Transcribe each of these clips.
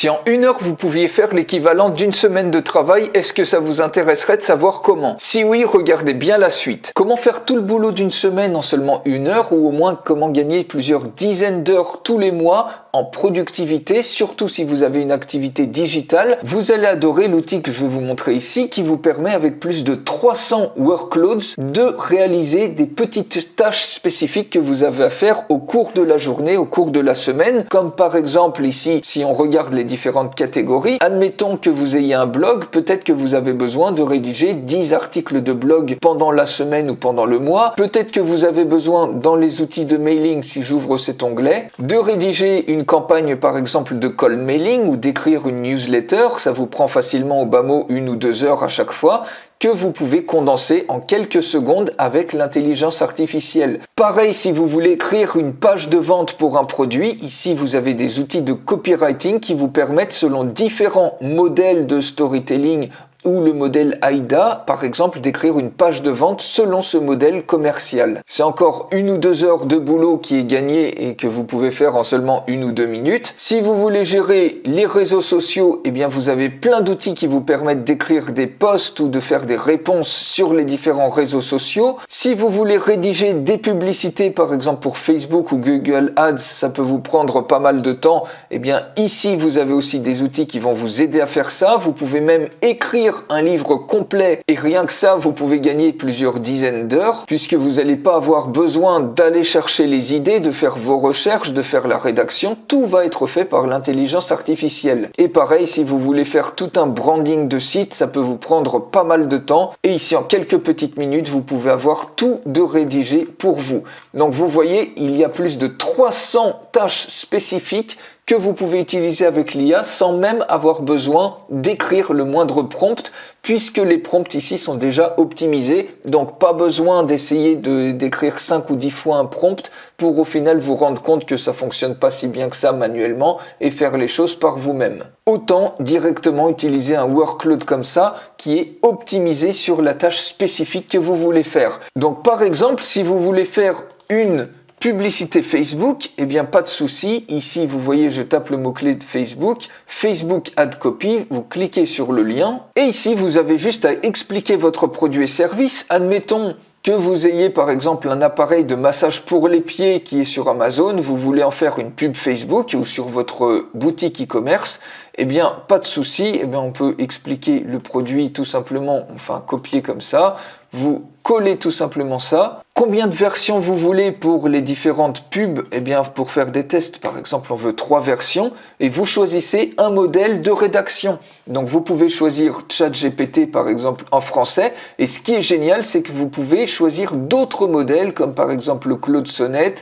Si en 1 heure vous pouviez faire l'équivalent d'une semaine de travail, est-ce que ça vous intéresserait de savoir comment? Si oui, regardez bien la suite. Comment faire tout le boulot d'une semaine en seulement 1 heure, ou au moins comment gagner plusieurs dizaines d'heures tous les mois en productivité, surtout si vous avez une activité digitale. Vous allez adorer l'outil que je vais vous montrer ici qui vous permet avec plus de 300 workloads de réaliser des petites tâches spécifiques que vous avez à faire au cours de la journée, au cours de la semaine, comme par exemple ici, si on regarde les différentes catégories, admettons que vous ayez un blog, peut-être que vous avez besoin de rédiger 10 articles de blog pendant la semaine ou pendant le mois, peut-être que vous avez besoin dans les outils de mailing, si j'ouvre cet onglet, de rédiger une campagne par exemple de cold mailing ou d'écrire une newsletter, ça vous prend facilement au bas mot 1 ou 2 heures à chaque fois, que vous pouvez condenser en quelques secondes avec l'intelligence artificielle. Pareil, si vous voulez écrire une page de vente pour un produit, ici vous avez des outils de copywriting qui vous permettent, selon différents modèles de storytelling ou le modèle AIDA, par exemple, d'écrire une page de vente selon ce modèle commercial. C'est encore 1 ou 2 heures de boulot qui est gagné et que vous pouvez faire en seulement 1 ou 2 minutes. Si vous voulez gérer les réseaux sociaux, eh bien vous avez plein d'outils qui vous permettent d'écrire des posts ou de faire des réponses sur les différents réseaux sociaux. Si vous voulez rédiger des publicités, par exemple pour Facebook ou Google Ads, ça peut vous prendre pas mal de temps. Eh bien ici, vous avez aussi des outils qui vont vous aider à faire ça. Vous pouvez même écrire un livre complet et rien que ça, vous pouvez gagner plusieurs dizaines d'heures puisque vous n'allez pas avoir besoin d'aller chercher les idées, de faire vos recherches, de faire la rédaction. Tout va être fait par l'intelligence artificielle. Et pareil, si vous voulez faire tout un branding de site, ça peut vous prendre pas mal de temps. Et ici, en quelques petites minutes, vous pouvez avoir tout de rédigé pour vous. Donc vous voyez, il y a plus de 300 tâches spécifiques que vous pouvez utiliser avec l'IA sans même avoir besoin d'écrire le moindre prompt, puisque les prompts ici sont déjà optimisés. Donc pas besoin d'essayer d'écrire 5 ou 10 fois un prompt pour au final vous rendre compte que ça fonctionne pas si bien que ça manuellement et faire les choses par vous-même. Autant directement utiliser un workload comme ça qui est optimisé sur la tâche spécifique que vous voulez faire. Donc par exemple, si vous voulez faire une publicité Facebook, eh bien pas de souci. Ici, vous voyez, je tape le mot-clé de Facebook, Facebook Ad Copy, vous cliquez sur le lien. Et ici, vous avez juste à expliquer votre produit et service. Admettons que vous ayez par exemple un appareil de massage pour les pieds qui est sur Amazon, vous voulez en faire une pub Facebook ou sur votre boutique e-commerce, eh bien pas de souci, eh bien on peut expliquer le produit tout simplement, enfin copier comme ça, vous collez tout simplement ça. Combien de versions vous voulez pour les différentes pubs? Eh bien pour faire des tests, par exemple on veut 3 versions et vous choisissez un modèle de rédaction. Donc vous pouvez choisir ChatGPT par exemple en français, et ce qui est génial c'est que vous pouvez choisir d'autres modèles comme par exemple le Claude Sonnet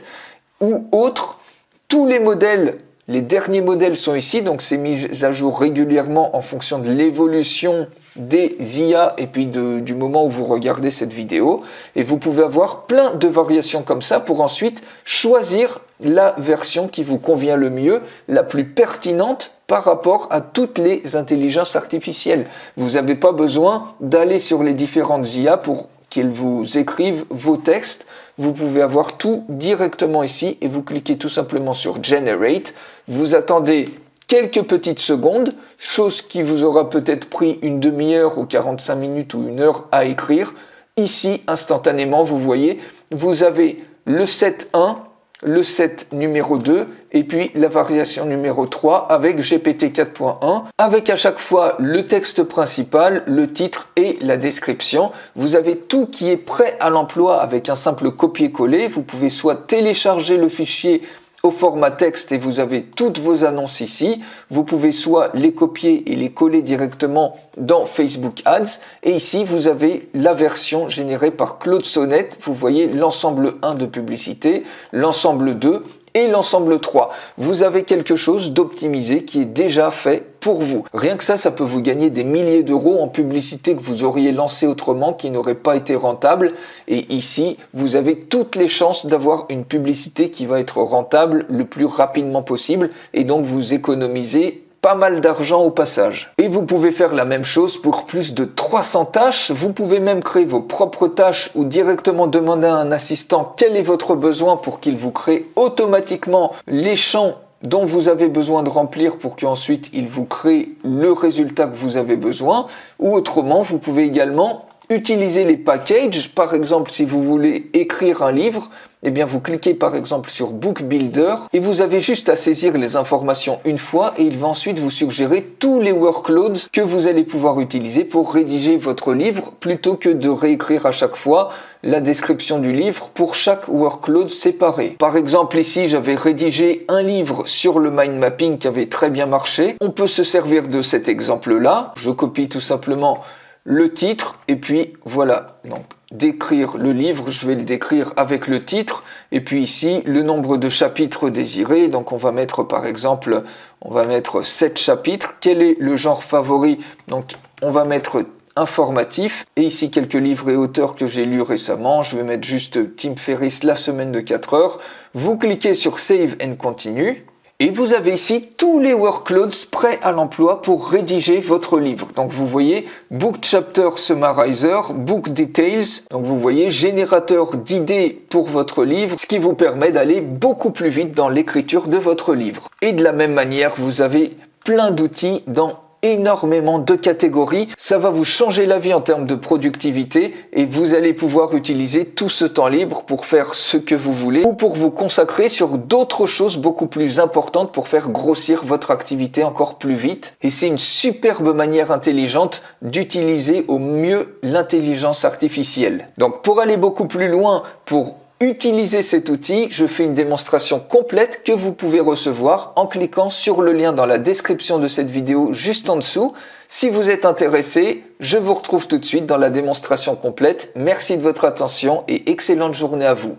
ou autres. Tous les modèles, les derniers modèles sont ici, donc c'est mis à jour régulièrement en fonction de l'évolution des IA et puis du moment où vous regardez cette vidéo. Et vous pouvez avoir plein de variations comme ça pour ensuite choisir la version qui vous convient le mieux, la plus pertinente par rapport à toutes les intelligences artificielles. Vous n'avez pas besoin d'aller sur les différentes IA pour qu'elles vous écrivent vos textes. Vous pouvez avoir tout directement ici et vous cliquez tout simplement sur Generate. Vous attendez quelques petites secondes, chose qui vous aura peut-être pris une demi-heure ou 45 minutes ou 1 heure à écrire. Ici, instantanément, vous voyez, vous avez le set 1, le set numéro 2 et puis la variation numéro 3 avec GPT 4.1 avec à chaque fois le texte principal, le titre et la description. Vous avez tout qui est prêt à l'emploi avec un simple copier-coller. Vous pouvez soit télécharger le fichier au format texte et vous avez toutes vos annonces ici. Vous pouvez soit les copier et les coller directement dans Facebook Ads. Et ici, vous avez la version générée par Claude Sonnet. Vous voyez l'ensemble 1 de publicité, l'ensemble 2 et l'ensemble 3. Vous avez quelque chose d'optimisé qui est déjà fait pour vous. Rien que ça peut vous gagner des milliers d'euros en publicité que vous auriez lancé autrement, qui n'aurait pas été rentable. Et ici, vous avez toutes les chances d'avoir une publicité qui va être rentable le plus rapidement possible. Et donc, vous économisez pas mal d'argent au passage. Et vous pouvez faire la même chose pour plus de 300 tâches. Vous pouvez même créer vos propres tâches ou directement demander à un assistant quel est votre besoin pour qu'il vous crée automatiquement les champs dont vous avez besoin de remplir pour qu'ensuite il vous crée le résultat que vous avez besoin. Ou autrement, vous pouvez également utiliser les packages. Par exemple, si vous voulez écrire un livre, eh bien vous cliquez par exemple sur Book Builder et vous avez juste à saisir les informations une fois et il va ensuite vous suggérer tous les workloads que vous allez pouvoir utiliser pour rédiger votre livre plutôt que de réécrire à chaque fois la description du livre pour chaque workload séparé. Par exemple ici j'avais rédigé un livre sur le mind mapping qui avait très bien marché. On peut se servir de cet exemple là. Je copie tout simplement le titre et puis voilà, donc décrire le livre, je vais le décrire avec le titre et puis ici le nombre de chapitres désirés, donc on va mettre par exemple, on va mettre 7 chapitres. Quel est le genre favori? Donc on va mettre informatif et ici quelques livres et auteurs que j'ai lus récemment. Je vais mettre juste Tim Ferriss, La semaine de 4 heures. Vous cliquez sur Save and Continue. Et vous avez ici tous les workloads prêts à l'emploi pour rédiger votre livre. Donc vous voyez Book Chapter Summarizer, Book Details. Donc vous voyez générateur d'idées pour votre livre, ce qui vous permet d'aller beaucoup plus vite dans l'écriture de votre livre. Et de la même manière, vous avez plein d'outils dans énormément de catégories. Ça va vous changer la vie en termes de productivité et vous allez pouvoir utiliser tout ce temps libre pour faire ce que vous voulez ou pour vous consacrer sur d'autres choses beaucoup plus importantes pour faire grossir votre activité encore plus vite. Et c'est une superbe manière intelligente d'utiliser au mieux l'intelligence artificielle. Donc pour aller beaucoup plus loin, pour utiliser cet outil, je fais une démonstration complète que vous pouvez recevoir en cliquant sur le lien dans la description de cette vidéo juste en dessous. Si vous êtes intéressé, je vous retrouve tout de suite dans la démonstration complète. Merci de votre attention et excellente journée à vous.